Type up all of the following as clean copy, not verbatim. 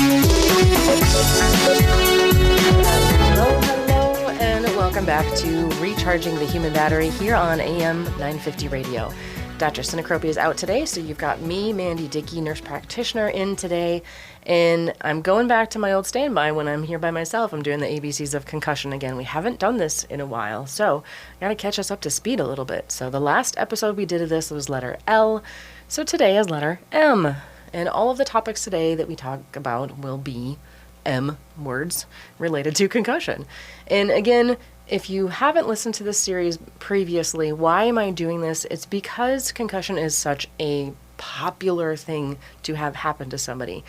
Hello, and welcome back to Recharging the Human Battery here on AM 950 Radio. Dr. Sinacropi is out today, so you've got me, Mandi Dickey, nurse practitioner, in today, and I'm going back to my old standby when I'm here by myself. I'm doing the ABCs of concussion again. We haven't done this in a while, so I gotta catch us up to speed a little bit. So the last episode we did of this was letter L, so today is letter M. And all of the topics today that we talk about will be M words related to concussion. And again, if you haven't listened to this series previously, why am I doing this? It's because concussion is such a popular thing to have happen to somebody.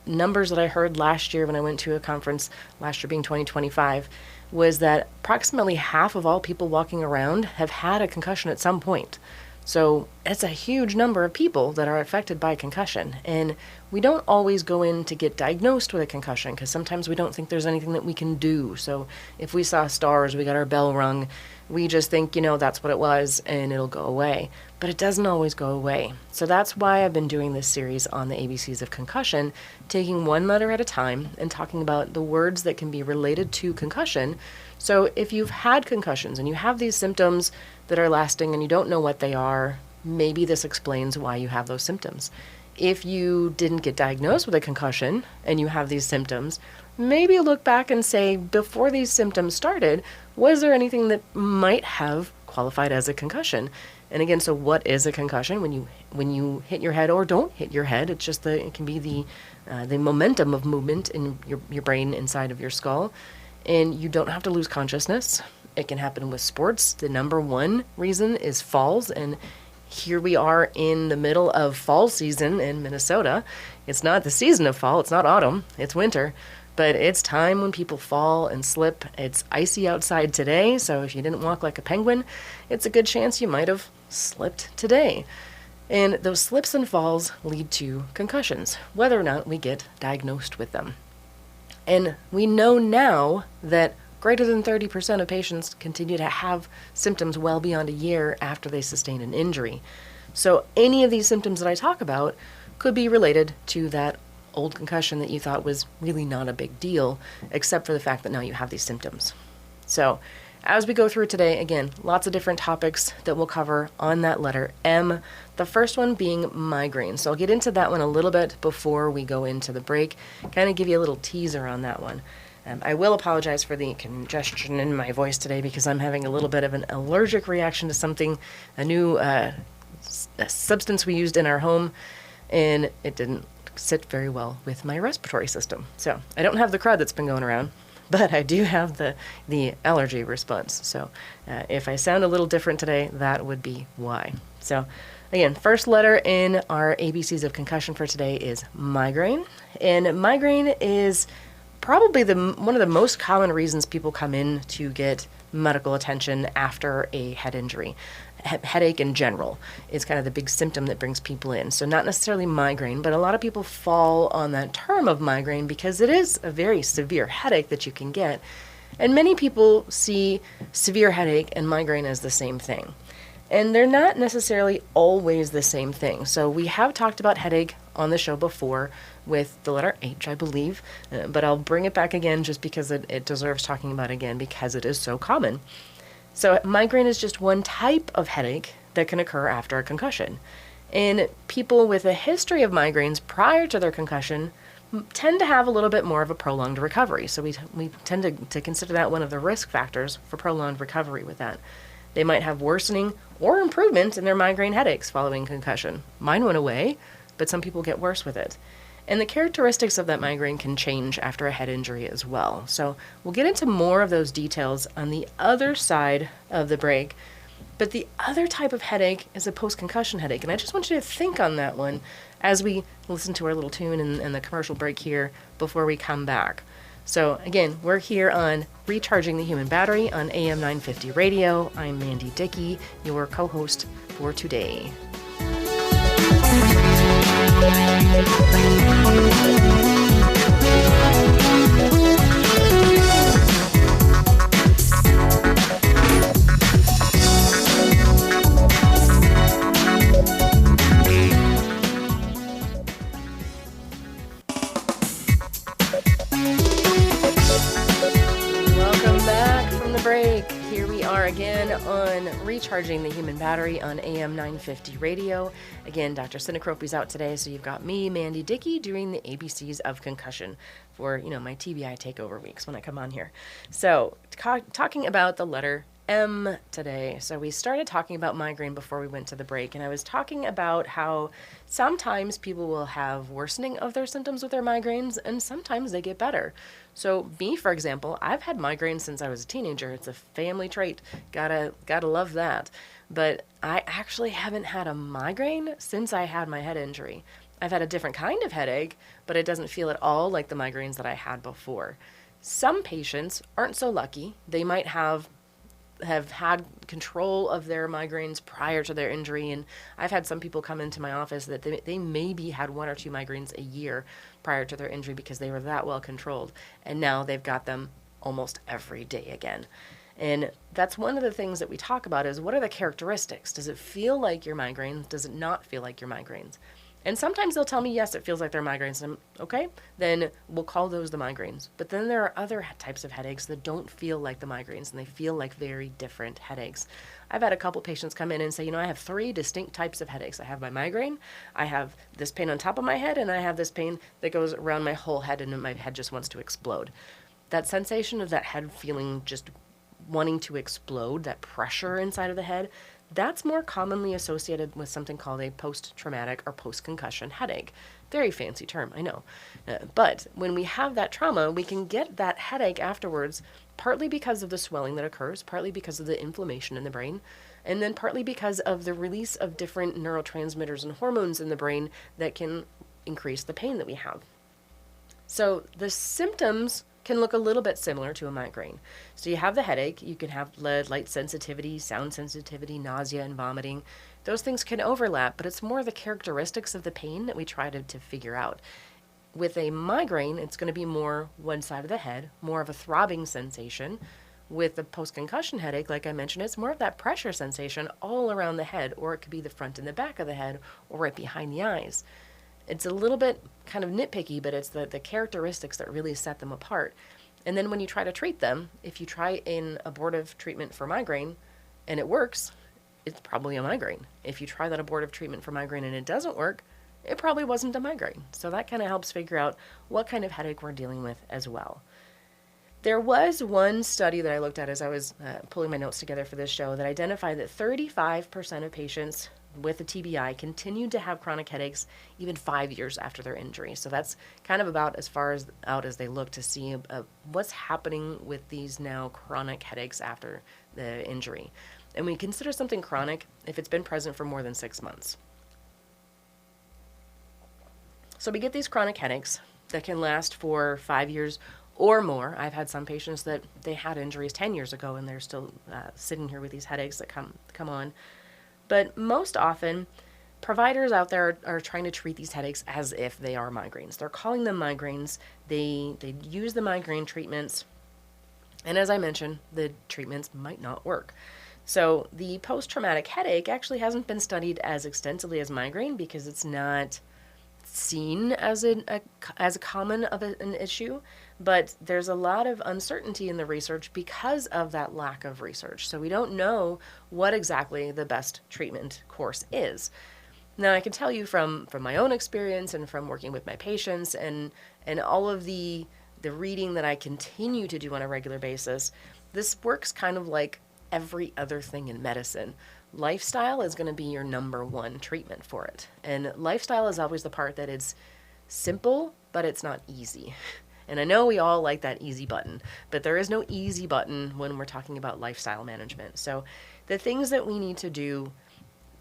Numbers that I heard last year when I went to a conference, last year being 2025, was that approximately half of all people walking around have had a concussion at some point. So it's a huge number of people that are affected by concussion. And we don't always go in to get diagnosed with a concussion because sometimes we don't think there's anything that we can do. So if we saw stars, we got our bell rung, we just think, that's what it was and it'll go away. But it doesn't always go away. So that's why I've been doing this series on the ABCs of concussion, taking one letter at a time and talking about the words that can be related to concussion. So if you've had concussions and you have these symptoms that are lasting and you don't know what they are, maybe this explains why you have those symptoms. If you didn't get diagnosed with a concussion and you have these symptoms, maybe look back and say, before these symptoms started, was there anything that might have qualified as a concussion? And again, so what is a concussion? When you hit your head or don't hit your head, it's just it can be the momentum of movement in your brain inside of your skull, and you don't have to lose consciousness. It can happen with sports. The number one reason is falls, and here we are in the middle of fall season in Minnesota. It's not the season of fall, it's not autumn, it's winter, but it's time when people fall and slip. It's icy outside today, so if you didn't walk like a penguin, it's a good chance you might have slipped today. And those slips and falls lead to concussions, whether or not we get diagnosed with them. And we know now that greater than 30% of patients continue to have symptoms well beyond a year after they sustain an injury. So any of these symptoms that I talk about could be related to that old concussion that you thought was really not a big deal, except for the fact that now you have these symptoms. So as we go through today, again, lots of different topics that we'll cover on that letter M, the first one being migraines. So I'll get into that one a little bit before we go into the break, kind of give you a little teaser on that one. I will apologize for the congestion in my voice today because I'm having a little bit of an allergic reaction to something, a new substance we used in our home, and it didn't sit very well with my respiratory system. So I don't have the crud that's been going around, but I do have the allergy response. So if I sound a little different today, that would be why. So again, first letter in our ABCs of concussion for today is migraine. And migraine is probably one of the most common reasons people come in to get medical attention after a head injury. Headache in general is kind of the big symptom that brings people in. So not necessarily migraine, but a lot of people fall on that term of migraine because it is a very severe headache that you can get. And many people see severe headache and migraine as the same thing. And they're not necessarily always the same thing. So we have talked about headache on the show before with the letter H, I believe, but I'll bring it back again just because it deserves talking about again because it is so common. So migraine is just one type of headache that can occur after a concussion. And people with a history of migraines prior to their concussion tend to have a little bit more of a prolonged recovery. So we tend to consider that one of the risk factors for prolonged recovery with that. They might have worsening or improvement in their migraine headaches following concussion. Mine went away, but some people get worse with it. And the characteristics of that migraine can change after a head injury as well. So we'll get into more of those details on the other side of the break. But the other type of headache is a post-concussion headache. And I just want you to think on that one as we listen to our little tune and the commercial break here before we come back. So again, we're here on Recharging the Human Battery on AM 950 Radio. I'm Mandi Dickey, your co-host for today. again on Recharging the Human Battery on AM 950 radio. Again, Dr. Cinecrope's out today, so you've got me, Mandi Dickey, doing the ABCs of concussion for, my TBI takeover weeks when I come on here. So, talking about the letter M today. So we started talking about migraine before we went to the break, and I was talking about how sometimes people will have worsening of their symptoms with their migraines, and sometimes they get better. So me, for example, I've had migraines since I was a teenager. It's a family trait. Gotta love that. But I actually haven't had a migraine since I had my head injury. I've had a different kind of headache, but it doesn't feel at all like the migraines that I had before. Some patients aren't so lucky. They might have had control of their migraines prior to their injury, and I've had some people come into my office that they maybe had 1 or 2 migraines a year prior to their injury because they were that well controlled, and now they've got them almost every day again. And that's one of the things that we talk about is, what are the characteristics? Does it feel like your migraines? Does it not feel like your migraines? And sometimes they'll tell me, yes, it feels like they're migraines. And I'm, okay, then we'll call those the migraines. But then there are other types of headaches that don't feel like the migraines, and they feel like very different headaches. I've had a couple patients come in and say, I have 3 distinct types of headaches. I have my migraine, I have this pain on top of my head, and I have this pain that goes around my whole head, and my head just wants to explode. That sensation of that head feeling just wanting to explode, that pressure inside of the head, that's more commonly associated with something called a post-traumatic or post-concussion headache. Very fancy term, I know. But when we have that trauma, we can get that headache afterwards, partly because of the swelling that occurs, partly because of the inflammation in the brain, and then partly because of the release of different neurotransmitters and hormones in the brain that can increase the pain that we have. So the symptoms can look a little bit similar to a migraine. So you have the headache, you can have light sensitivity, sound sensitivity, nausea, and vomiting. Those things can overlap, but it's more the characteristics of the pain that we try to figure out. With a migraine, it's going to be more one side of the head, more of a throbbing sensation. With a post-concussion headache, like I mentioned, it's more of that pressure sensation all around the head, or it could be the front and the back of the head, or right behind the eyes. It's a little bit kind of nitpicky, but it's the characteristics that really set them apart. And then when you try to treat them, if you try an abortive treatment for migraine and it works, it's probably a migraine. If you try that abortive treatment for migraine and it doesn't work, it probably wasn't a migraine. So that kind of helps figure out what kind of headache we're dealing with as well. There was one study that I looked at as I was pulling my notes together for this show that identified that 35% of patients with a TBI continued to have chronic headaches even 5 years after their injury. So that's kind of about as far out as they look to see what's happening with these now chronic headaches after the injury. And we consider something chronic if it's been present for more than 6 months. So we get these chronic headaches that can last for 5 years or more. I've had some patients that they had injuries 10 years ago and they're still sitting here with these headaches that come on. But most often, providers out there are trying to treat these headaches as if they are migraines. They're calling them migraines. They use the migraine treatments. And as I mentioned, the treatments might not work. So the post-traumatic headache actually hasn't been studied as extensively as migraine because it's not seen as common of an issue, but there's a lot of uncertainty in the research because of that lack of research. So we don't know what exactly the best treatment course is. Now, I can tell you from my own experience and from working with my patients and all of the reading that I continue to do on a regular basis, this works kind of like every other thing in medicine. Lifestyle is going to be your number one treatment for it. And lifestyle is always the part that it's simple, but it's not easy. And I know we all like that easy button, but there is no easy button when we're talking about lifestyle management. So the things that we need to do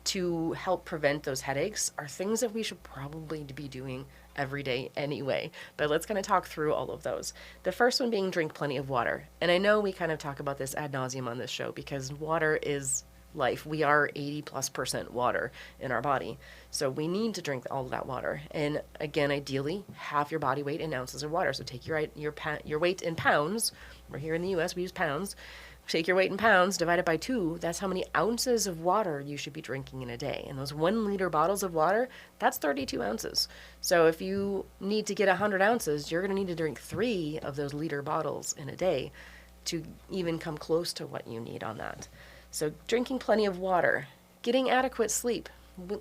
to help prevent those headaches are things that we should probably be doing every day anyway. But let's kind of talk through all of those. The first one being drink plenty of water. And I know we kind of talk about this ad nauseum on this show because water is life. We are 80+% water in our body. So we need to drink all of that water. And again, ideally, half your body weight in ounces of water. So take your weight in pounds. We're here in the US, we use pounds. Take your weight in pounds, divide it by 2. That's how many ounces of water you should be drinking in a day. And those 1 liter bottles of water, that's 32 ounces. So if you need to get 100 ounces, you're going to need to drink 3 of those liter bottles in a day. to even come close to what you need on that. So drinking plenty of water, getting adequate sleep.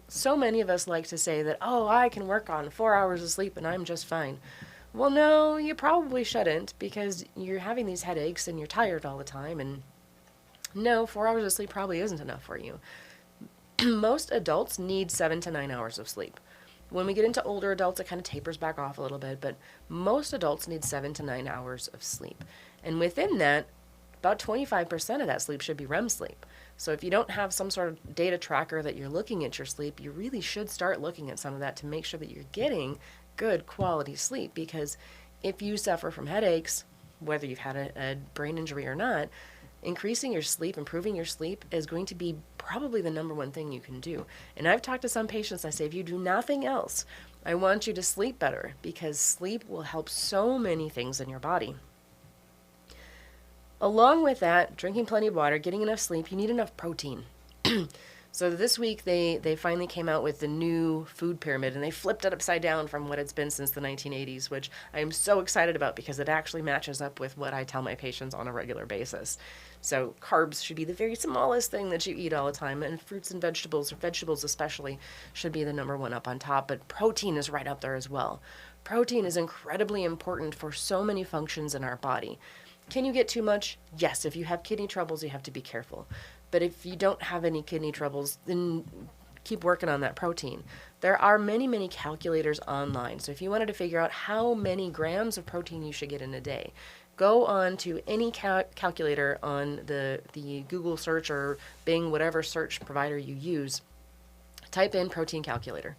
So many of us like to say that, oh, I can work on 4 hours of sleep and I'm just fine. Well, no, you probably shouldn't, because you're having these headaches and you're tired all the time, and no, 4 hours of sleep probably isn't enough for you. Most adults need 7 to 9 hours of sleep. When we get into older adults, it kind of tapers back off a little bit, but most adults need 7 to 9 hours of sleep. And within that, about 25% of that sleep should be REM sleep. So if you don't have some sort of data tracker that you're looking at your sleep, you really should start looking at some of that to make sure that you're getting good quality sleep, because if you suffer from headaches, whether you've had a brain injury or not, increasing your sleep, improving your sleep is going to be probably the number one thing you can do. And I've talked to some patients, I say, if you do nothing else, I want you to sleep better, because sleep will help so many things in your body. Along with that, drinking plenty of water, getting enough sleep, you need enough protein. So this week they finally came out with the new food pyramid, and they flipped it upside down from what it's been since the 1980s, which I am so excited about because it actually matches up with what I tell my patients on a regular basis. So carbs should be the very smallest thing that you eat all the time, and fruits and vegetables, or vegetables especially, should be the number one up on top, but protein is right up there as well. Protein is incredibly important for so many functions in our body. Can you get too much? Yes, if you have kidney troubles, you have to be careful. But if you don't have any kidney troubles, then keep working on that protein. There are many, many calculators online. So if you wanted to figure out how many grams of protein you should get in a day, go on to any calculator on the Google search or Bing, whatever search provider you use. Type in protein calculator,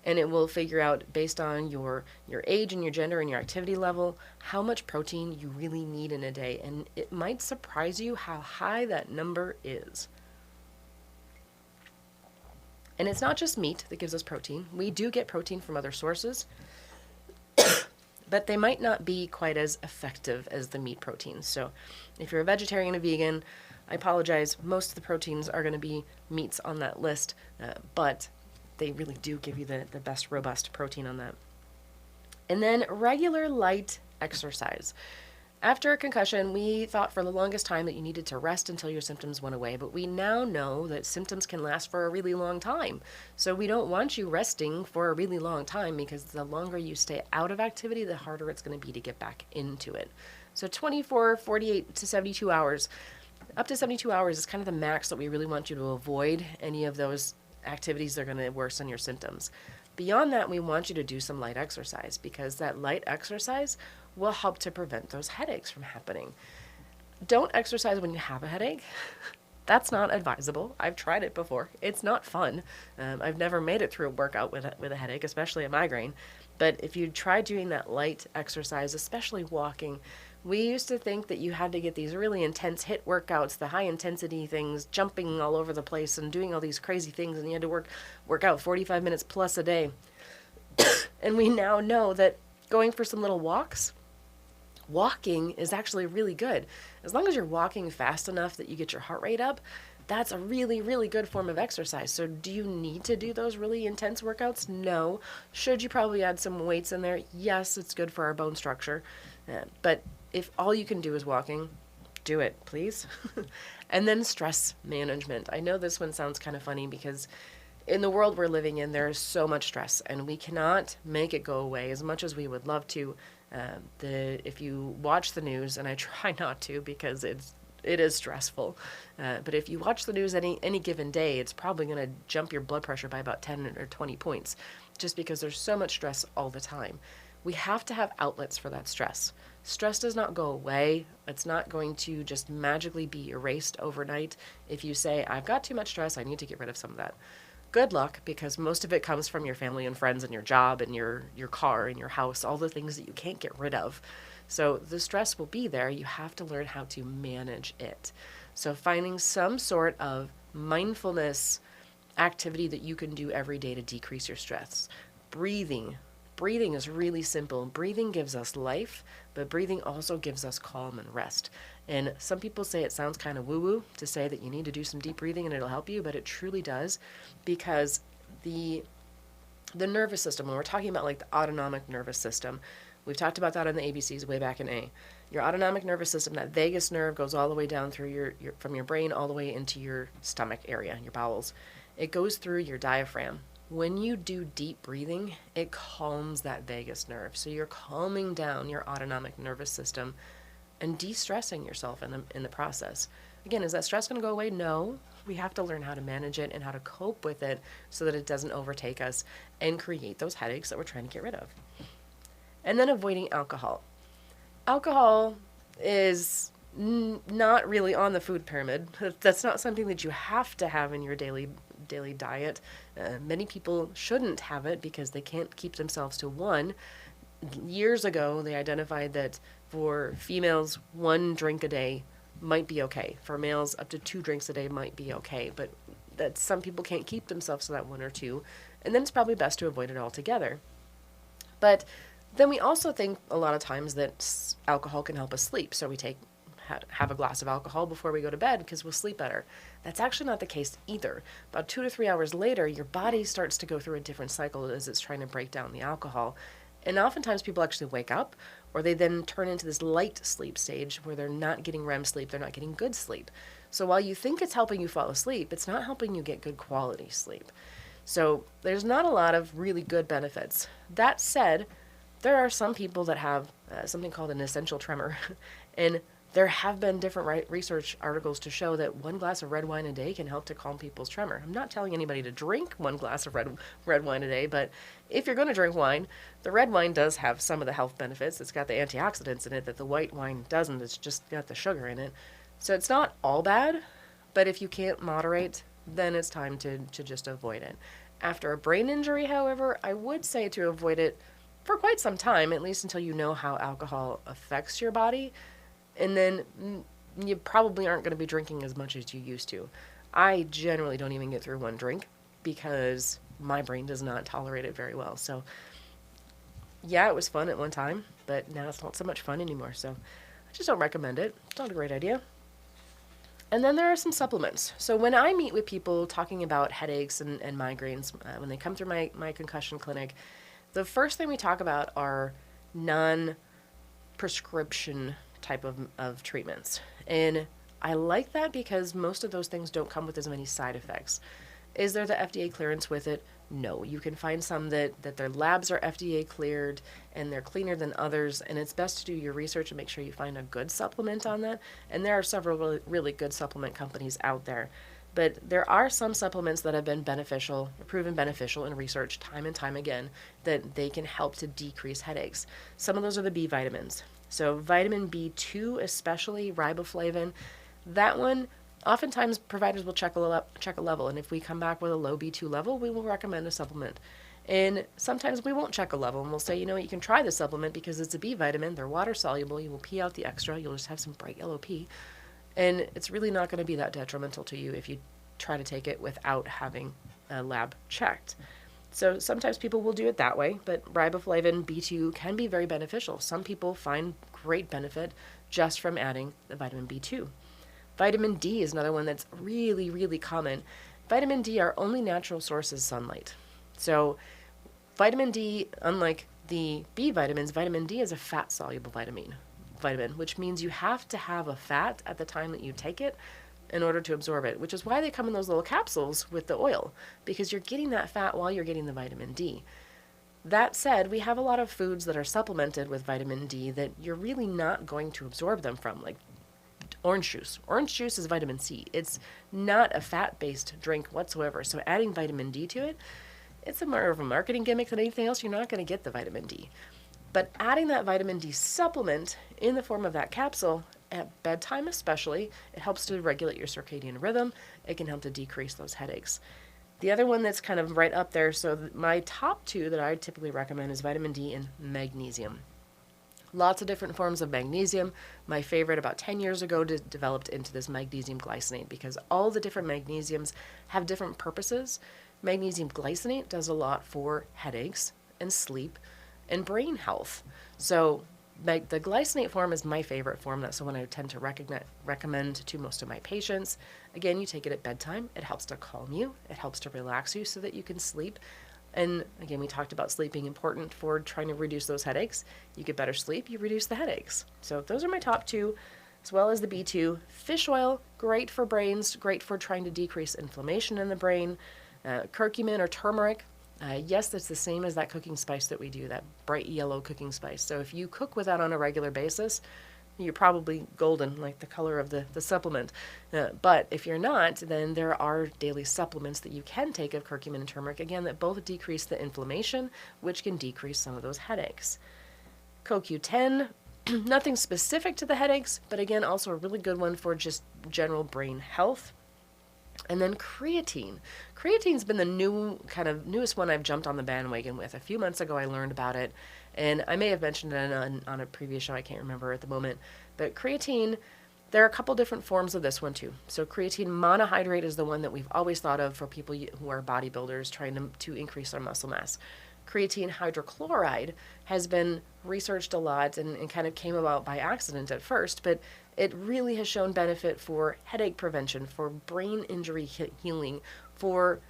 and it will figure out, based on your age and your gender and your activity level, how much protein you really need in a day. And it might surprise you how high that number is. And it's not just meat that gives us protein. We do get protein from other sources, but they might not be quite as effective as the meat proteins. So if you're a vegetarian or vegan, I apologize, most of the proteins are going to be meats on that list, but they really do give you the best robust protein on that. And then regular light exercise. After a concussion, we thought for the longest time that you needed to rest until your symptoms went away, but we now know that symptoms can last for a really long time. So we don't want you resting for a really long time, because the longer you stay out of activity, the harder it's going to be to get back into it. So 24, 48 to 72 hours. Up to 72 hours is kind of the max that we really want you to avoid any of those activities that are going to worsen your symptoms. Beyond that, we want you to do some light exercise, because that light exercise will help to prevent those headaches from happening. Don't exercise when you have a headache. That's not advisable. I've tried it before. It's not fun. I've never made it through a workout with a headache, especially a migraine. But if you try doing that light exercise, especially walking, we used to think that you had to get these really intense HIIT workouts, the high intensity things, jumping all over the place and doing all these crazy things, and you had to work out 45 minutes plus a day. And we now know that going for some little walking is actually really good. As long as you're walking fast enough that you get your heart rate up, that's a really, really good form of exercise. So do you need to do those really intense workouts? No. Should you probably add some weights in there? Yes, it's good for our bone structure. But if all you can do is walking, do it, please. And then stress management. I know this one sounds kind of funny, because in the world we're living in, there is so much stress, and we cannot make it go away as much as we would love to. If you watch the news, and I try not to because it is stressful, but if you watch the news any given day, it's probably going to jump your blood pressure by about 10 or 20 points, just because there's so much stress all the time. We have to have outlets for that stress. Stress does not go away. It's not going to just magically be erased overnight. If you say, I've got too much stress, I need to get rid of some of that. Good luck, because most of it comes from your family and friends and your job and your car and your house, all the things that you can't get rid of. So the stress will be there. You have to learn how to manage it. So finding some sort of mindfulness activity that you can do every day to decrease your stress. Breathing is really simple. Breathing gives us life, but breathing also gives us calm and rest. And some people say it sounds kind of woo-woo to say that you need to do some deep breathing and it'll help you, but it truly does, because the nervous system, when we're talking about like the autonomic nervous system, We've talked about that on the ABCs way back in A. Your autonomic nervous system, that vagus nerve, goes all the way down through your from your brain all the way into your stomach area, your bowels. It goes through your diaphragm. When you do deep breathing, it calms that vagus nerve. So you're calming down your autonomic nervous system and de-stressing yourself in the process. Again, is that stress going to go away? No. We have to learn how to manage it and how to cope with it so that it doesn't overtake us and create those headaches that we're trying to get rid of. And then avoiding alcohol. Alcohol is not really on the food pyramid. That's not something that you have to have in your daily diet. Many people shouldn't have it because they can't keep themselves to one. Years ago, they identified that for females, 1 drink a day might be okay. For males, up to 2 drinks a day might be okay. But that some people can't keep themselves to that 1 or 2, and then it's probably best to avoid it altogether. But then we also think a lot of times that alcohol can help us sleep. So we have a glass of alcohol before we go to bed because we'll sleep better. That's actually not the case either. About 2 to 3 hours later, your body starts to go through a different cycle as it's trying to break down the alcohol. And oftentimes people actually wake up, or they then turn into this light sleep stage where they're not getting REM sleep, they're not getting good sleep. So while you think it's helping you fall asleep, it's not helping you get good quality sleep. So there's not a lot of really good benefits. That said, there are some people that have something called an essential tremor, and there have been different research articles to show that 1 glass of red wine a day can help to calm people's tremor. I'm not telling anybody to drink 1 glass of red wine a day, but if you're going to drink wine, the red wine does have some of the health benefits. It's got the antioxidants in it that the white wine doesn't. It's just got the sugar in it. So it's not all bad, but if you can't moderate, then it's time to just avoid it. After a brain injury, however, I would say to avoid it for quite some time, at least until you know how alcohol affects your body. And then you probably aren't going to be drinking as much as you used to. I generally don't even get through 1 drink because my brain does not tolerate it very well. So, yeah, it was fun at one time, but now it's not so much fun anymore. So I just don't recommend it. It's not a great idea. And then there are some supplements. So when I meet with people talking about headaches and migraines, when they come through my concussion clinic, the first thing we talk about are non-prescription type of treatments. And I like that because most of those things don't come with as many side effects. Is there the FDA clearance with it? No. You can find some that their labs are FDA cleared and they're cleaner than others, and it's best to do your research and make sure you find a good supplement on that. And there are several really, really good supplement companies out there. But there are some supplements that have been beneficial, proven beneficial in research time and time again, that they can help to decrease headaches. Some of those are the B vitamins. So vitamin B2, especially riboflavin, that one, oftentimes providers will check a level, and if we come back with a low B2 level, we will recommend a supplement. And sometimes we won't check a level, and we'll say, you can try this supplement because it's a B vitamin, they're water soluble, you will pee out the extra, you'll just have some bright yellow pee, and it's really not going to be that detrimental to you if you try to take it without having a lab checked. So sometimes people will do it that way, but riboflavin B2 can be very beneficial. Some people find great benefit just from adding the vitamin B2. Vitamin D is another one that's really, really common. Vitamin D, our only natural source is sunlight. So vitamin D, unlike the B vitamins, vitamin D is a fat-soluble vitamin, which means you have to have a fat at the time that you take it in order to absorb it, which is why they come in those little capsules with the oil, because you're getting that fat while you're getting the vitamin D. That said, we have a lot of foods that are supplemented with vitamin D that you're really not going to absorb them from, like orange juice. Orange juice is vitamin C. It's not a fat-based drink whatsoever, so adding vitamin D to it, it's more of a marketing gimmick than anything else. You're not going to get the vitamin D. But adding that vitamin D supplement in the form of that capsule, at bedtime especially, it helps to regulate your circadian rhythm. It can help to decrease those headaches. The other one that's kind of right up there, so my top 2 that I typically recommend is vitamin D and magnesium. Lots of different forms of magnesium. My favorite about 10 years ago developed into this magnesium glycinate because all the different magnesiums have different purposes. Magnesium glycinate does a lot for headaches and sleep and brain health. So the glycinate form is my favorite form. That's the one I tend to recommend to most of my patients. Again, you take it at bedtime. It helps to calm you. It helps to relax you so that you can sleep. And again, we talked about sleep being important for trying to reduce those headaches. You get better sleep, you reduce the headaches. So those are my top two, as well as the B2. Fish oil, great for brains, great for trying to decrease inflammation in the brain. Curcumin or turmeric, yes, that's the same as that cooking spice that we do, that bright yellow cooking spice. So if you cook with that on a regular basis, you're probably golden, like the color of the supplement. But if you're not, then there are daily supplements that you can take of curcumin and turmeric, again, that both decrease the inflammation, which can decrease some of those headaches. CoQ10, nothing specific to the headaches, but again, also a really good one for just general brain health. And then creatine. Creatine's been the newest one I've jumped on the bandwagon with. A few months ago, I learned about it, and I may have mentioned it on a previous show. I can't remember at the moment. But creatine, there are a couple different forms of this one too. So creatine monohydrate is the one that we've always thought of for people who are bodybuilders trying to increase their muscle mass. Creatine hydrochloride has been researched a lot and kind of came about by accident at first, but it really has shown benefit for headache prevention, for brain injury healing, for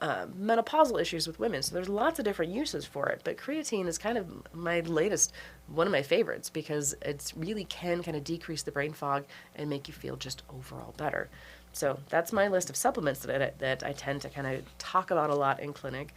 menopausal issues with women. So there's lots of different uses for it, but creatine is kind of one of my favorites, because it really can kind of decrease the brain fog and make you feel just overall better. So that's my list of supplements that I tend to kind of talk about a lot in clinic.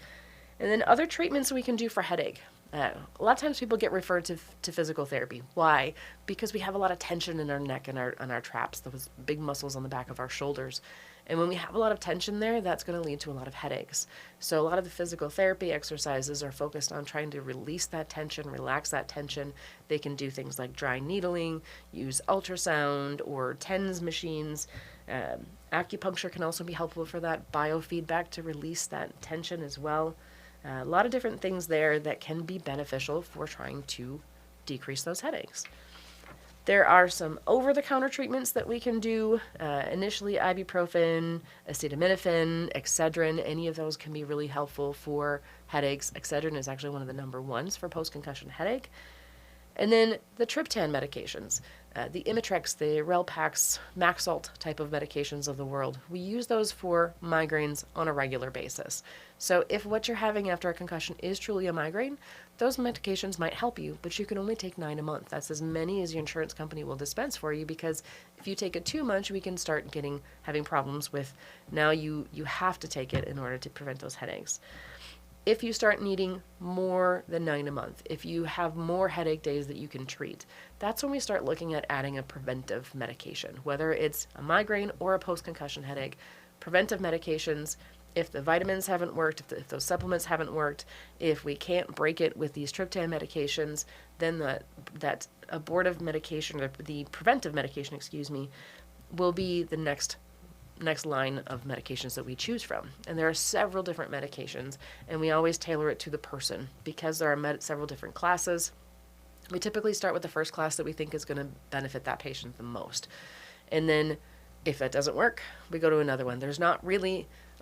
And then other treatments we can do for headache. A lot of times people get referred to physical therapy. Why? Because we have a lot of tension in our neck and our traps, those big muscles on the back of our shoulders. And when we have a lot of tension there, that's going to lead to a lot of headaches. So a lot of the physical therapy exercises are focused on trying to release that tension, relax that tension. They can do things like dry needling, use ultrasound or TENS machines. Acupuncture can also be helpful for that, biofeedback to release that tension as well. A lot of different things there that can be beneficial for trying to decrease those headaches. There are some over-the-counter treatments that we can do. Initially, ibuprofen, acetaminophen, Excedrin, any of those can be really helpful for headaches. Excedrin is actually one of the number ones for post-concussion headache. And then the triptan medications, the Imitrex, the Relpax, Maxalt type of medications of the world. We use those for migraines on a regular basis. So if what you're having after a concussion is truly a migraine, those medications might help you, but you can only take 9 a month. That's as many as your insurance company will dispense for you, because if you take it too much, we can start having problems with, now you have to take it in order to prevent those headaches. If you start needing more than 9 a month, if you have more headache days that you can treat, that's when we start looking at adding a preventive medication, whether it's a migraine or a post-concussion headache. Preventive medications, if the vitamins haven't worked, if those supplements haven't worked, if we can't break it with these triptan medications, then that abortive medication, or the preventive medication, will be the next line of medications that we choose from. And there are several different medications, and we always tailor it to the person, because there are several different classes. We typically start with the first class that we think is going to benefit that patient the most. And then if that doesn't work, we go to another one.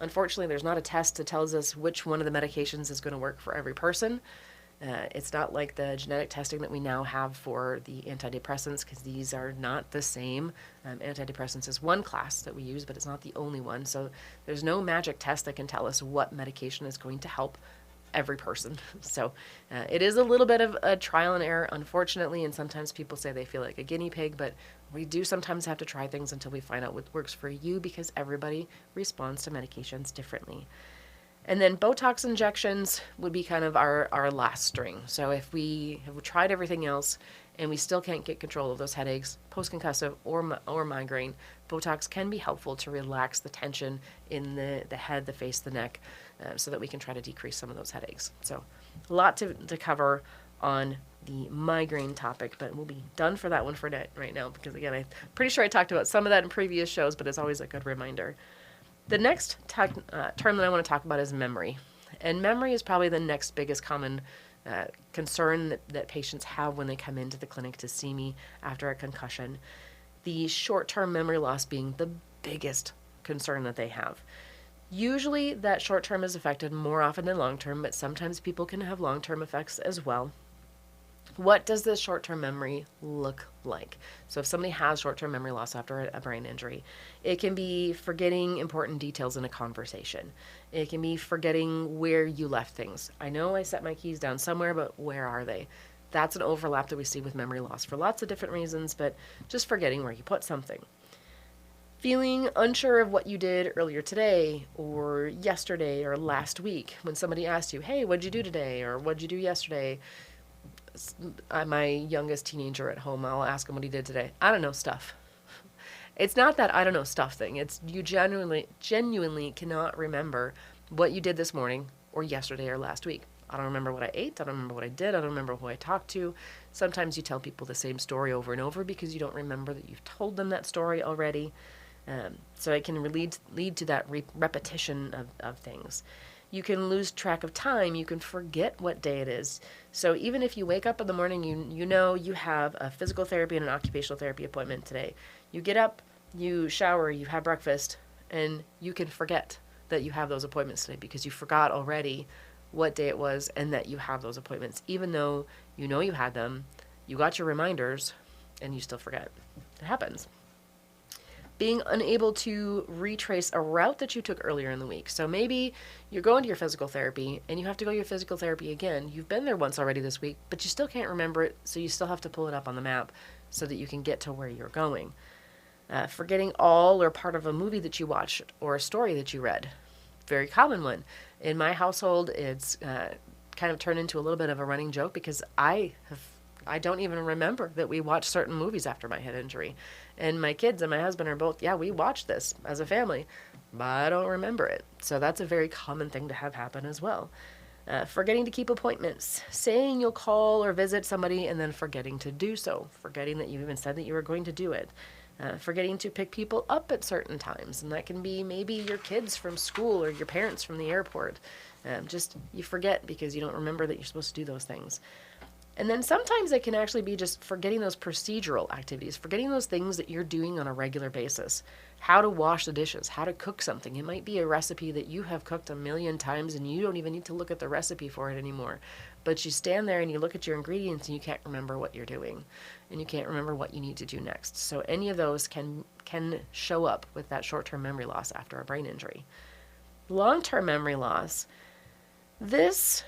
Unfortunately, there's not a test that tells us which one of the medications is going to work for every person. It's not like the genetic testing that we now have for the antidepressants, because these are not the same. Antidepressants is one class that we use, but it's not the only one. So there's no magic test that can tell us what medication is going to help every person. So it is a little bit of a trial and error, unfortunately, and sometimes people say they feel like a guinea pig, but we do sometimes have to try things until we find out what works for you, because everybody responds to medications differently. And then Botox injections would be kind of our last string. So if we have tried everything else and we still can't get control of those headaches, post-concussive or migraine, Botox can be helpful to relax the tension in the head, the face, the neck, so that we can try to decrease some of those headaches. So a lot to cover on the migraine topic, but we'll be done for that one for right now, because again, I'm pretty sure I talked about some of that in previous shows, but it's always a good reminder. The next term that I want to talk about is memory. And memory is probably the next biggest common concern that patients have when they come into the clinic to see me after a concussion. The short-term memory loss being the biggest concern that they have. Usually that short-term is affected more often than long-term, but sometimes people can have long-term effects as well. What does this short-term memory look like? So if somebody has short-term memory loss after a brain injury, it can be forgetting important details in a conversation. It can be forgetting where you left things. I know I set my keys down somewhere, but where are they? That's an overlap that we see with memory loss for lots of different reasons, but just forgetting where you put something. Feeling unsure of what you did earlier today or yesterday or last week when somebody asked you, hey, what'd you do today? Or what'd you do yesterday? My youngest teenager at home, I'll ask him what he did today. I don't know, stuff. It's not that I don't know stuff thing. It's you genuinely cannot remember what you did this morning or yesterday or last week. I don't remember what I ate. I don't remember what I did. I don't remember who I talked to. Sometimes you tell people the same story over and over because you don't remember that you've told them that story already. So it can lead to that repetition of things. You can lose track of time. You can forget what day it is. So even if you wake up in the morning, you know you have a physical therapy and an occupational therapy appointment today. You get up, you shower, you have breakfast, and you can forget that you have those appointments today because you forgot already what day it was and that you have those appointments. Even though you know you had them, you got your reminders, and you still forget. It happens. Being unable to retrace a route that you took earlier in the week. So maybe you're going to your physical therapy and you have to go to your physical therapy again. You've been there once already this week, but you still can't remember it, so you still have to pull it up on the map so that you can get to where you're going. Forgetting all or part of a movie that you watched or a story that you read. Very common one. In my household, it's kind of turned into a little bit of a running joke because I don't even remember that we watched certain movies after my head injury. And my kids and my husband are both, yeah, we watched this as a family, but I don't remember it. So that's a very common thing to have happen as well. Forgetting to keep appointments, saying you'll call or visit somebody and then forgetting to do so, forgetting that you even said that you were going to do it. Forgetting to pick people up at certain times, and that can be maybe your kids from school or your parents from the airport. Just you forget because you don't remember that you're supposed to do those things. And then sometimes it can actually be just forgetting those procedural activities, forgetting those things that you're doing on a regular basis. How to wash the dishes, how to cook something. It might be a recipe that you have cooked a million times and you don't even need to look at the recipe for it anymore. But you stand there and you look at your ingredients and you can't remember what you're doing. And you can't remember what you need to do next. So any of those can show up with that short-term memory loss after a brain injury. Long-term memory loss. This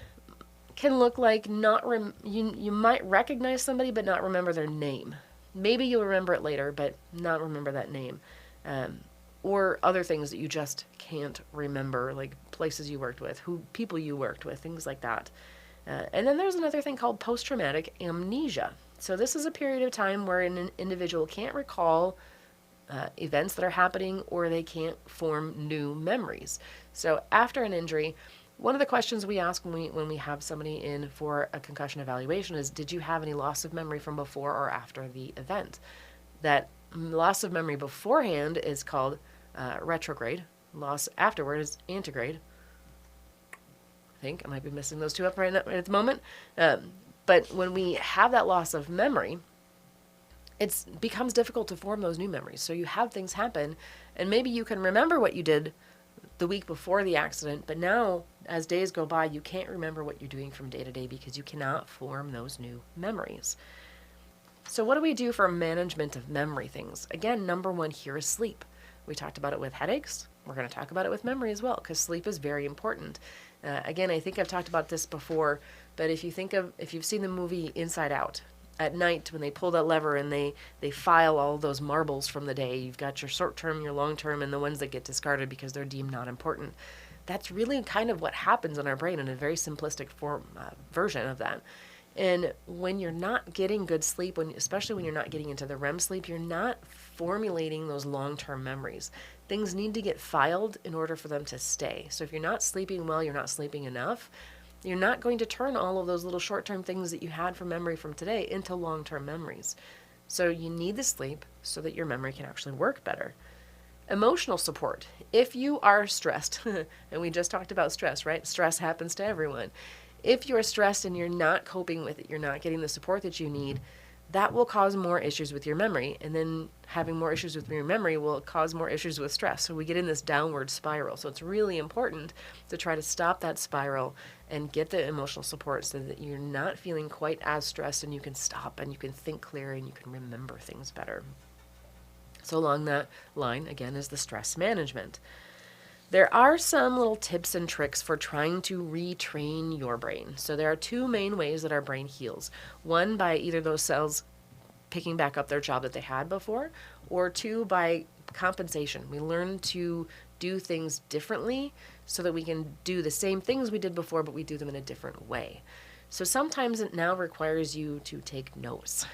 can look like you might recognize somebody but not remember their name. Maybe you'll remember it later but not remember that name. Or other things that you just can't remember, like places you worked with, people you worked with, things like that. And then there's another thing called post-traumatic amnesia. So this is a period of time where an individual can't recall events that are happening or they can't form new memories. So after an injury, one of the questions we ask when we have somebody in for a concussion evaluation is, did you have any loss of memory from before or after the event? That loss of memory beforehand is called retrograde. Loss afterward is antegrade. I think I might be missing those two up right at the moment. But when we have that loss of memory, it becomes difficult to form those new memories. So you have things happen, and maybe you can remember what you did the week before the accident, but now as days go by, you can't remember what you're doing from day to day because you cannot form those new memories. So what do we do for management of memory things? Again, number one here is sleep. We talked about it with headaches. We're going to talk about it with memory as well because sleep is very important. Again, I think I've talked about this before, but if you've seen the movie Inside Out, at night when they pull that lever and they file all those marbles from the day, you've got your short term, your long term, and the ones that get discarded because they're deemed not important. That's really kind of what happens in our brain in a very simplistic version of that. And when you're not getting good sleep, especially when you're not getting into the REM sleep, you're not formulating those long-term memories. Things need to get filed in order for them to stay. So if you're not sleeping well, you're not sleeping enough, you're not going to turn all of those little short-term things that you had from memory from today into long-term memories. So you need the sleep so that your memory can actually work better. Emotional support. If you are stressed, and we just talked about stress, right? Stress happens to everyone. If you're stressed and you're not coping with it, you're not getting the support that you need, that will cause more issues with your memory. And then having more issues with your memory will cause more issues with stress. So we get in this downward spiral. So it's really important to try to stop that spiral and get the emotional support so that you're not feeling quite as stressed, and you can stop and you can think clearer and you can remember things better. So along that line, again, is the stress management. There are some little tips and tricks for trying to retrain your brain. So there are two main ways that our brain heals. One, by either those cells picking back up their job that they had before, or two, by compensation. We learn to do things differently so that we can do the same things we did before, but we do them in a different way. So sometimes it now requires you to take notes.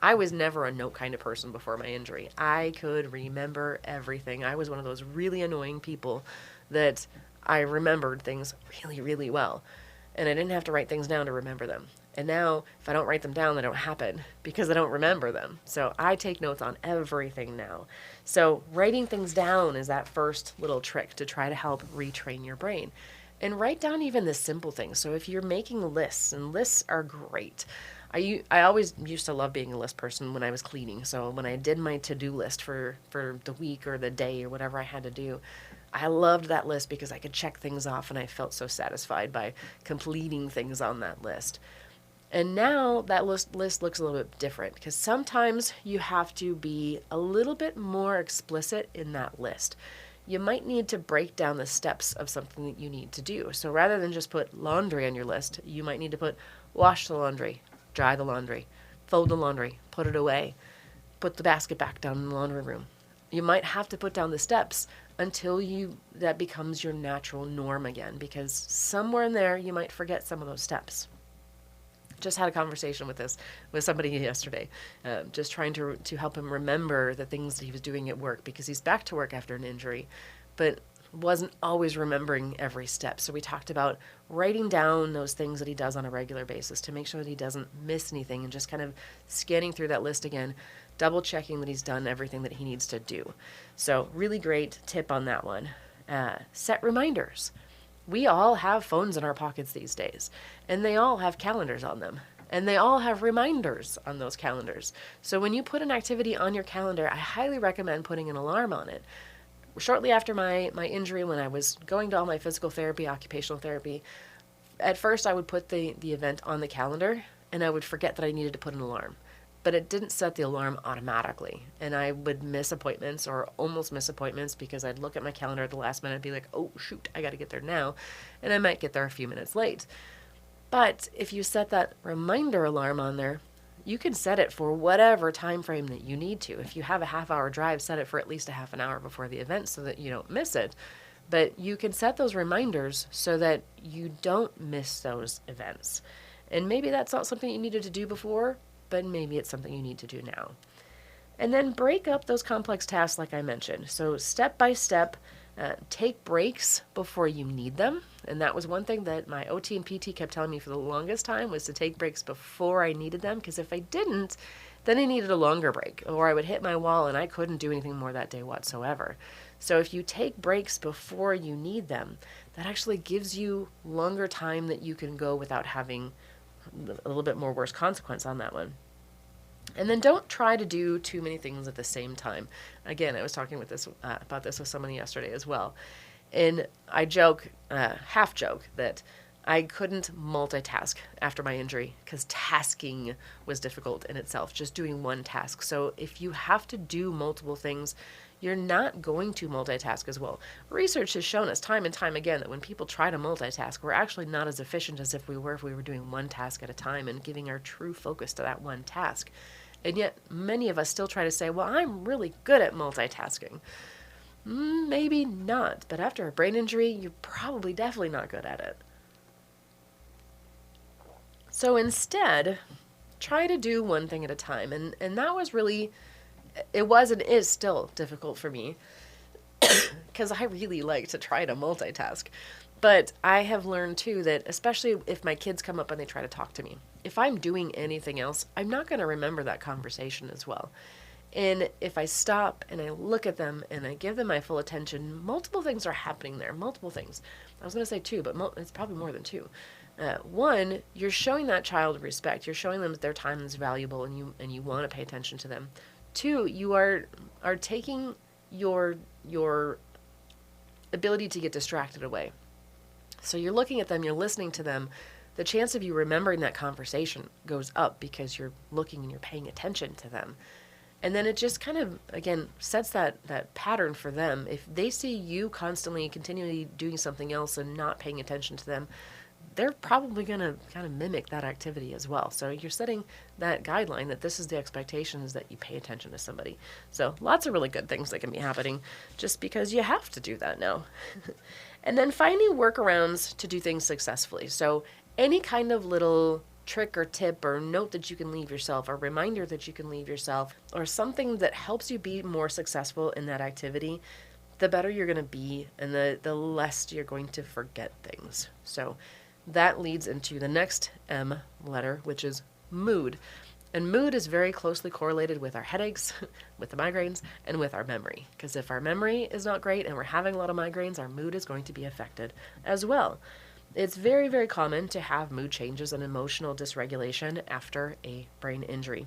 I was never a note kind of person before my injury. I could remember everything. I was one of those really annoying people that I remembered things really, really well. And I didn't have to write things down to remember them. And now, if I don't write them down, they don't happen because I don't remember them. So I take notes on everything now. So writing things down is that first little trick to try to help retrain your brain. And write down even the simple things. So if you're making lists, and lists are great. I always used to love being a list person when I was cleaning. So when I did my to-do list for the week or the day or whatever I had to do, I loved that list because I could check things off and I felt so satisfied by completing things on that list. And now that list looks a little bit different because sometimes you have to be a little bit more explicit in that list. You might need to break down the steps of something that you need to do. So rather than just put laundry on your list, you might need to put wash the laundry, dry the laundry, fold the laundry, put it away, put the basket back down in the laundry room. You might have to put down the steps until that becomes your natural norm again, because somewhere in there you might forget some of those steps. Just had a conversation with somebody yesterday, just trying to help him remember the things that he was doing at work, because he's back to work after an injury, but wasn't always remembering every step. So we talked about writing down those things that he does on a regular basis to make sure that he doesn't miss anything, and just kind of scanning through that list again, double checking that he's done everything that he needs to do. So really great tip on that one. Set reminders. We all have phones in our pockets these days, and they all have calendars on them, and they all have reminders on those calendars. So when you put an activity on your calendar, I highly recommend putting an alarm on it. Shortly after my injury, when I was going to all my physical therapy, occupational therapy, at first I would put the event on the calendar, and I would forget that I needed to put an alarm. But it didn't set the alarm automatically, and I would miss appointments or almost miss appointments because I'd look at my calendar at the last minute and be like, oh shoot, I got to get there now, and I might get there a few minutes late. But if you set that reminder alarm on there, you can set it for whatever time frame that you need to. If you have a half-hour drive, set it for at least a half an hour before the event so that you don't miss it. But you can set those reminders so that you don't miss those events. And maybe that's not something you needed to do before, but maybe it's something you need to do now. And then break up those complex tasks like I mentioned. So step by step, take breaks before you need them. And that was one thing that my OT and PT kept telling me for the longest time, was to take breaks before I needed them, because if I didn't, then I needed a longer break, or I would hit my wall and I couldn't do anything more that day whatsoever. So if you take breaks before you need them, that actually gives you longer time that you can go without having a little bit more worse consequence on that one. And then don't try to do too many things at the same time. Again, I was talking about this with someone yesterday as well. And I half joke, that I couldn't multitask after my injury because tasking was difficult in itself, just doing one task. So if you have to do multiple things, you're not going to multitask as well. Research has shown us time and time again that when people try to multitask, we're actually not as efficient as if we were doing one task at a time and giving our true focus to that one task. And yet many of us still try to say, well, I'm really good at multitasking. Maybe not, but after a brain injury, you're probably definitely not good at it. So instead, try to do one thing at a time. And that was really, it was and is still difficult for me because I really like to try to multitask. But I have learned too that, especially if my kids come up and they try to talk to me, if I'm doing anything else, I'm not going to remember that conversation as well. And if I stop and I look at them and I give them my full attention, multiple things are happening there, multiple things. I was going to say two, but it's probably more than two. One, you're showing that child respect. You're showing them that their time is valuable, and you want to pay attention to them. Two, you are taking your ability to get distracted away. So you're looking at them, you're listening to them. The chance of you remembering that conversation goes up because you're looking and you're paying attention to them. And then it just kind of, again, sets that pattern for them. If they see you constantly, continually doing something else and not paying attention to them, they're probably going to kind of mimic that activity as well. So you're setting that guideline that this is the expectation, is that you pay attention to somebody. So lots of really good things that can be happening just because you have to do that now. And then finding workarounds to do things successfully. So any kind of little trick or tip or note that you can leave yourself, or reminder that you can leave yourself, or something that helps you be more successful in that activity, the better you're going to be, and the less you're going to forget things. So that leads into the next M letter, which is mood. And mood is very closely correlated with our headaches, with the migraines, and with our memory. Because if our memory is not great and we're having a lot of migraines, our mood is going to be affected as well. It's very, very common to have mood changes and emotional dysregulation after a brain injury.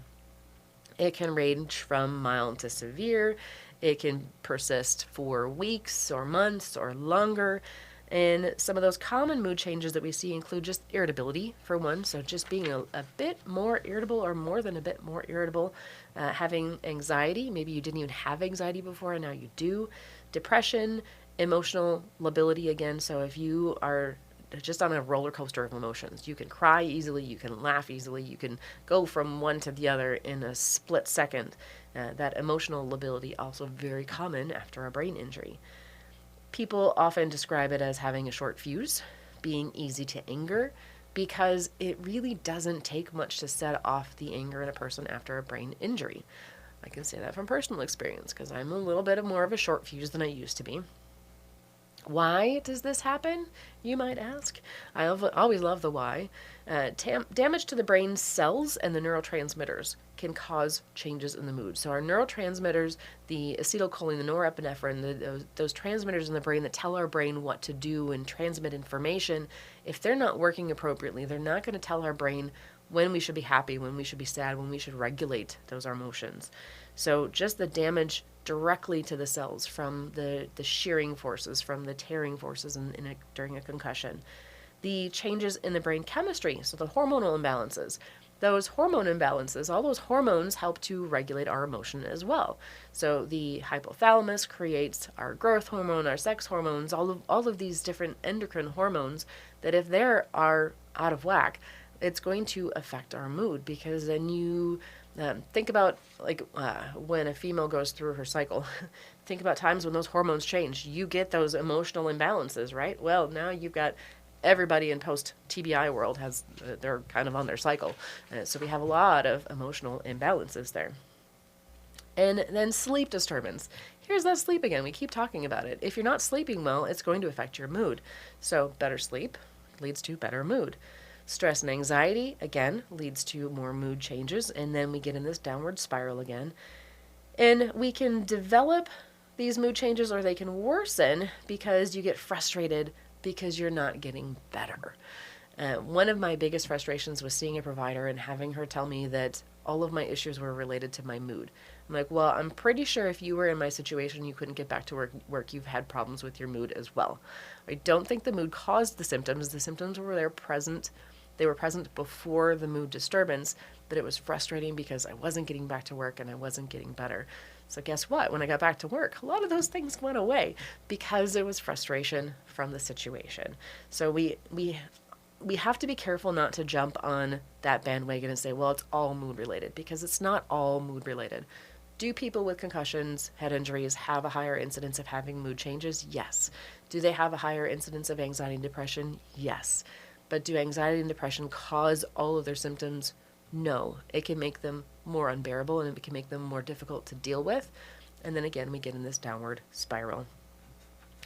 It can range from mild to severe. It can persist for weeks or months or longer. And some of those common mood changes that we see include just irritability, for one. So just being a bit more irritable, or more than a bit more irritable. Having anxiety. Maybe you didn't even have anxiety before and now you do. Depression, emotional lability again. So if you are just on a roller coaster of emotions, you can cry easily, you can laugh easily, you can go from one to the other in a split second. That emotional lability also very common after a brain injury. People often describe it as having a short fuse, being easy to anger, because it really doesn't take much to set off the anger in a person after a brain injury. I can say that from personal experience, because I'm a little bit more of a short fuse than I used to be. Why does this happen, you might ask? I always love the why. Damage to the brain cells and the neurotransmitters can cause changes in the mood. So our neurotransmitters, the acetylcholine, the norepinephrine, those transmitters in the brain that tell our brain what to do and transmit information, if they're not working appropriately, they're not going to tell our brain when we should be happy, when we should be sad, when we should regulate those emotions. So just the damage directly to the cells from the shearing forces, from the tearing forces during a concussion. The changes in the brain chemistry, so the hormonal imbalances. Those hormone imbalances, all those hormones help to regulate our emotion as well. So the hypothalamus creates our growth hormone, our sex hormones, all of these different endocrine hormones that if they are out of whack, it's going to affect our mood, because then you think about when a female goes through her cycle. Think about times when those hormones change. You get those emotional imbalances, right? Well, now you've got everybody in post-TBI world they're kind of on their cycle. So we have a lot of emotional imbalances there. And then sleep disturbance. Here's that sleep again. We keep talking about it. If you're not sleeping well, it's going to affect your mood. So better sleep leads to better mood. Stress and anxiety, again, leads to more mood changes, and then we get in this downward spiral again. And we can develop these mood changes, or they can worsen because you get frustrated because you're not getting better. One of my biggest frustrations was seeing a provider and having her tell me that all of my issues were related to my mood. I'm like, well, I'm pretty sure if you were in my situation, you couldn't get back to work, you've had problems with your mood as well. I don't think the mood caused the symptoms. The symptoms were there present. They were present before the mood disturbance, but it was frustrating because I wasn't getting back to work and I wasn't getting better. So guess what? When I got back to work, a lot of those things went away because it was frustration from the situation. So we have to be careful not to jump on that bandwagon and say, well, it's all mood related, because it's not all mood related. Do people with concussions, head injuries, have a higher incidence of having mood changes? Yes. Do they have a higher incidence of anxiety and depression? Yes. But do anxiety and depression cause all of their symptoms? No. It can make them more unbearable, and it can make them more difficult to deal with. And then again, we get in this downward spiral.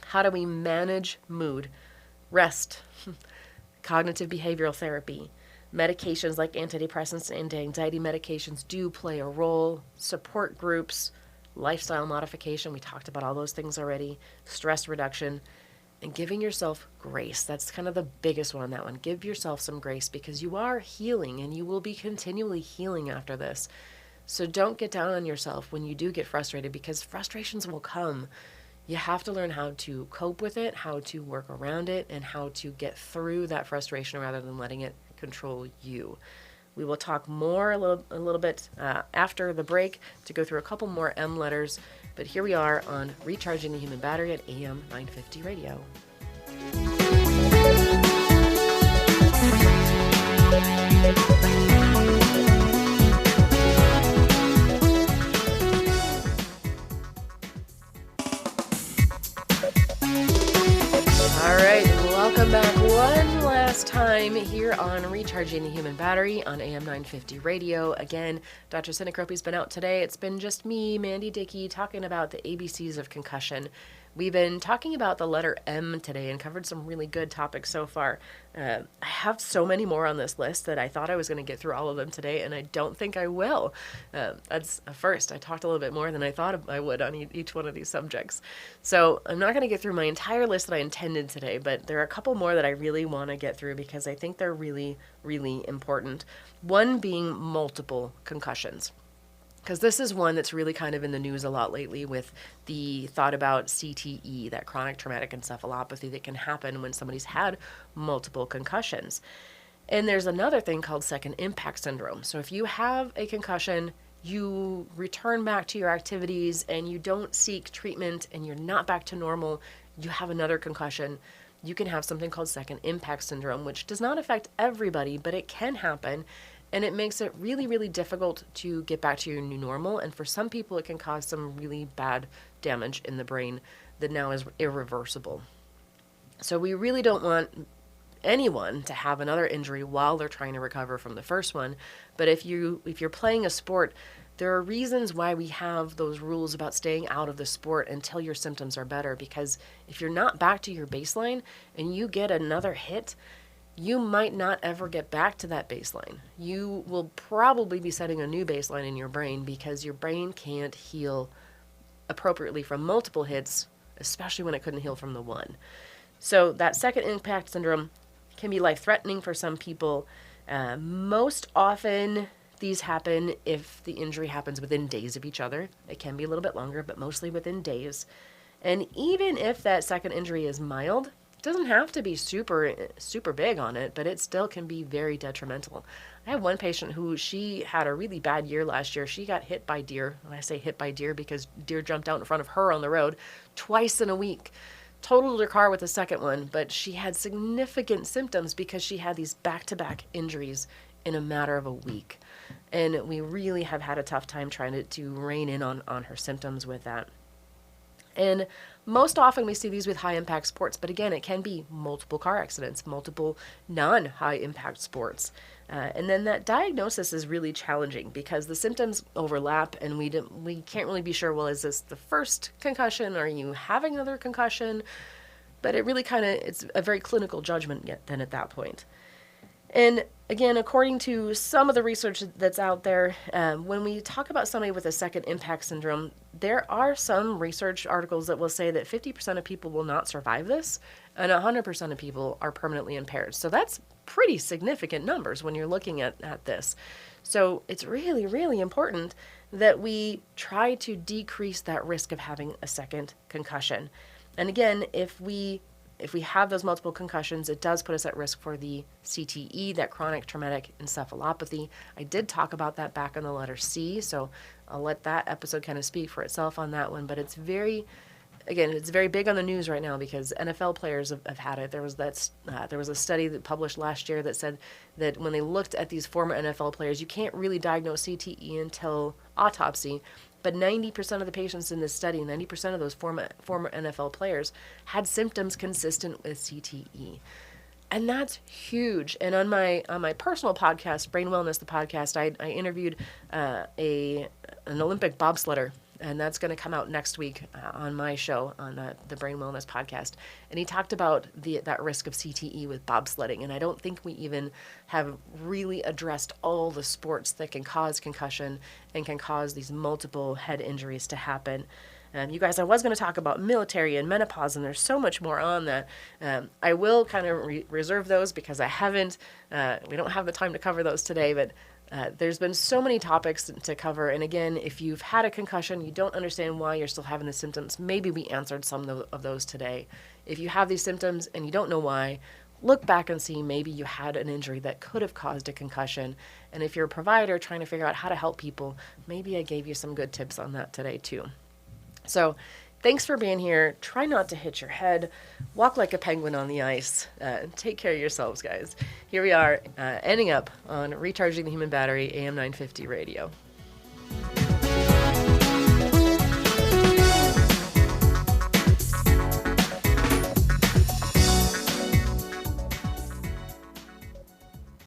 How do we manage mood? Rest, cognitive behavioral therapy, medications like antidepressants and anxiety medications do play a role, support groups, lifestyle modification, we talked about all those things already, stress reduction. and giving yourself grace. That's kind of the biggest one on that one. Give yourself some grace because you are healing and you will be continually healing after this. So don't get down on yourself when you do get frustrated, because frustrations will come. You have to learn how to cope with it, how to work around it, and how to get through that frustration rather than letting it control you. We will talk more a little bit after the break to go through a couple more M letters. But here we are on Recharging the Human Battery at AM 950 Radio. All right, welcome back one last time here on Recharging the Human Battery on AM 950 Radio. Again, Dr. Cinecrope's been out today. It's been just me, Mandi Dickey, talking about the ABCs of concussion. We've been talking about the letter M today and covered some really good topics so far. I have so many more on this list that I thought I was going to get through all of them today, and I don't think I will. That's a first. I talked a little bit more than I thought I would on each one of these subjects. So I'm not going to get through my entire list that I intended today, but there are a couple more that I really want to get through because I think they're really, really important. One being multiple concussions. Because this is one that's really kind of in the news a lot lately with the thought about CTE, that chronic traumatic encephalopathy that can happen when somebody's had multiple concussions. And there's another thing called second impact syndrome. So if you have a concussion, you return back to your activities and you don't seek treatment and you're not back to normal, you have another concussion, you can have something called second impact syndrome, which does not affect everybody, but it can happen. And it makes it really, really difficult to get back to your new normal. And for some people, it can cause some really bad damage in the brain that now is irreversible. So we really don't want anyone to have another injury while they're trying to recover from the first one. But if you're playing a sport, there are reasons why we have those rules about staying out of the sport until your symptoms are better. Because if you're not back to your baseline and you get another hit, you might not ever get back to that baseline. You will probably be setting a new baseline in your brain because your brain can't heal appropriately from multiple hits, especially when it couldn't heal from the one. So that second impact syndrome can be life-threatening for some people. Most often, these happen if the injury happens within days of each other. It can be a little bit longer, but mostly within days. And even if that second injury is mild, it doesn't have to be super big on it, but it still can be very detrimental. I have one patient who she had a really bad year last year. She got hit by deer. And I say hit by deer because deer jumped out in front of her on the road twice in a week. Totaled her car with the second one, but she had significant symptoms because she had these back-to-back injuries in a matter of a week. And we really have had a tough time trying to rein in on her symptoms with that. And most often we see these with high-impact sports, but again, it can be multiple car accidents, multiple non-high-impact sports. And then that diagnosis is really challenging because the symptoms overlap and we can't really be sure, well, is this the first concussion? Are you having another concussion? But it really it's a very clinical judgment then at that point. And again, according to some of the research that's out there, when we talk about somebody with a second impact syndrome, there are some research articles that will say that 50% of people will not survive this, and 100% of people are permanently impaired. So that's pretty significant numbers when you're looking at this. So it's really, really important that we try to decrease that risk of having a second concussion. And again, if we have those multiple concussions, it does put us at risk for the CTE, that chronic traumatic encephalopathy. I did talk about that back on the letter C, so I'll let that episode kind of speak for itself on that one. But it's very big on the news right now because NFL players have had it. There was a study that published last year that said that when they looked at these former NFL players, you can't really diagnose CTE until autopsy. But 90% of the patients in this study, 90% of those former NFL players had symptoms consistent with CTE. And that's huge. And on my personal podcast, Brain Wellness, the podcast, I interviewed an Olympic bobsledder, and that's going to come out next week on my show on the Brain Wellness podcast. And he talked about that risk of CTE with bobsledding. And I don't think we even have really addressed all the sports that can cause concussion and can cause these multiple head injuries to happen. You guys, I was going to talk about military and menopause, and there's so much more on that. I will kind of reserve those because I haven't, we don't have the time to cover those today, but there's been so many topics to cover. And again, if you've had a concussion, you don't understand why you're still having the symptoms, maybe we answered some of those today. If you have these symptoms and you don't know why, look back and see maybe you had an injury that could have caused a concussion. And if you're a provider trying to figure out how to help people, maybe I gave you some good tips on that today too. So thanks for being here. Try not to hit your head. Walk like a penguin on the ice. Take care of yourselves, guys. Here we are, ending up on Recharging the Human Battery, AM 950 radio.